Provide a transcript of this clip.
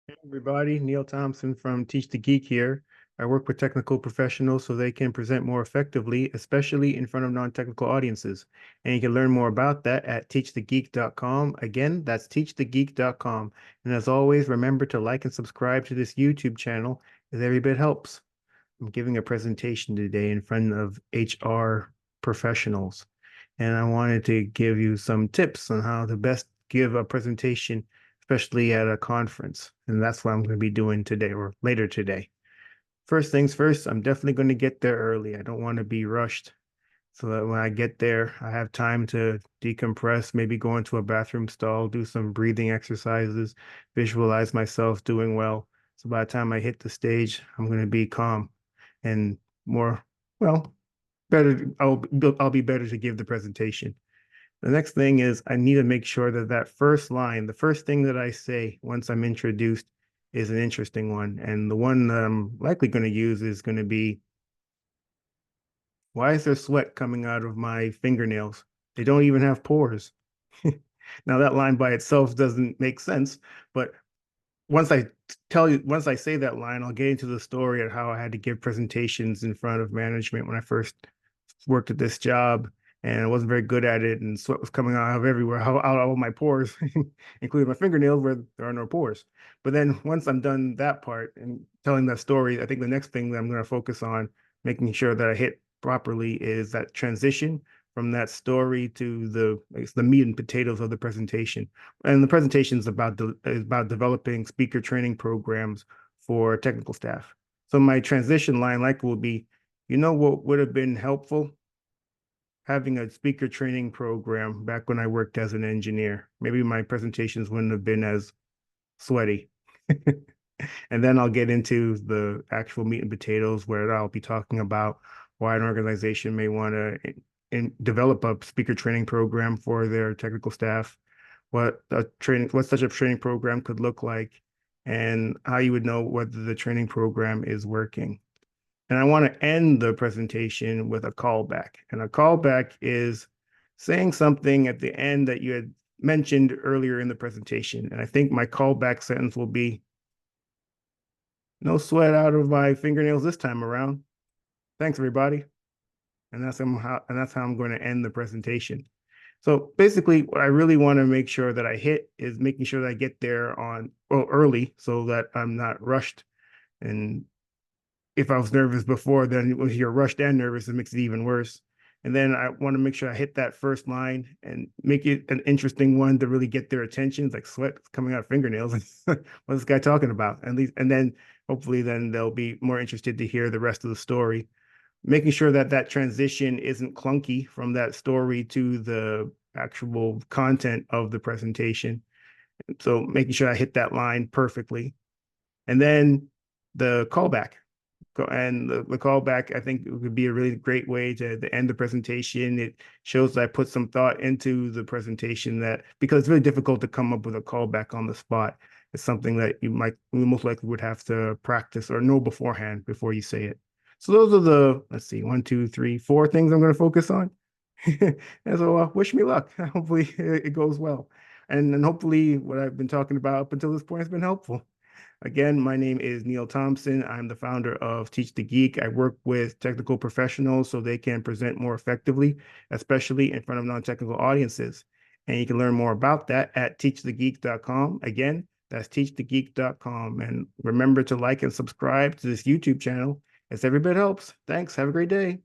Hey everybody, Neil Thompson from Teach the Geek here. I work with technical professionals so they can present more effectively, especially in front of non-technical audiences. And you can learn more about that at teachthegeek.com. Again, that's teachthegeek.com. And as always, remember to like and subscribe to this YouTube channel, as every bit helps. I'm giving a presentation today in front of HR professionals, and I wanted to give you some tips on how to best give a presentation, especially at a conference. And that's what I'm going to be doing today or later today. First things first, I'm definitely going to get there early. I don't want to be rushed so that when I get there, I have time to decompress, maybe go into a bathroom stall, do some breathing exercises, visualize myself doing well. So by the time I hit the stage, I'm going to be calm and more, well, better. I'll be better to give the presentation. The next thing is I need to make sure that that first line, the first thing that I say once I'm introduced, is an interesting one. And the one that I'm likely going to use is going to be, why is there sweat coming out of my fingernails? They don't even have pores. Now that line by itself doesn't make sense, but once I say that line, I'll get into the story of how I had to give presentations in front of management when I first worked at this job, and I wasn't very good at it, and sweat was coming out of everywhere, out of my pores, including my fingernails where there are no pores. But then once I'm done that part and telling that story, I think the next thing that I'm going to focus on making sure that I hit properly is that transition from that story to the meat and potatoes of the presentation. And the presentation is about developing speaker training programs for technical staff. So my transition line likely will be, you know what would have been helpful? Having a speaker training program back when I worked as an engineer. Maybe my presentations wouldn't have been as sweaty. And then I'll get into the actual meat and potatoes where I'll be talking about why an organization may want to develop a speaker training program for their technical staff, what such a training program could look like, and how you would know whether the training program is working. And I want to end the presentation with a callback. And a callback is saying something at the end that you had mentioned earlier in the presentation. And I think my callback sentence will be, no sweat out of my fingernails this time around. Thanks, everybody. And that's how I'm going to end the presentation. So basically, what I really want to make sure that I hit is making sure that I get there early so that I'm not rushed. And if I was nervous before, then when you're rushed and nervous, it makes it even worse. And then I want to make sure I hit that first line and make it an interesting one to really get their attention. It's like sweat coming out of fingernails. What's this guy talking about? And then hopefully then they'll be more interested to hear the rest of the story. Making sure that that transition isn't clunky from that story to the actual content of the presentation. So making sure I hit that line perfectly. And then the callback. And the callback, I think, it would be a really great way to end the presentation. It shows that I put some thought into the presentation, that because it's really difficult to come up with a callback on the spot. It's something that you most likely would have to practice or know beforehand before you say it. So those are let's see, 1, 2, 3, 4 things I'm going to focus on. And so wish me luck. Hopefully it goes well. And hopefully what I've been talking about up until this point has been helpful. Again, my name is Neil Thompson. I'm the founder of Teach the Geek. I work with technical professionals so they can present more effectively, especially in front of non-technical audiences. And you can learn more about that at teachthegeek.com. Again, that's teachthegeek.com. And remember to like and subscribe to this YouTube channel, as every bit helps. Thanks. Have a great day.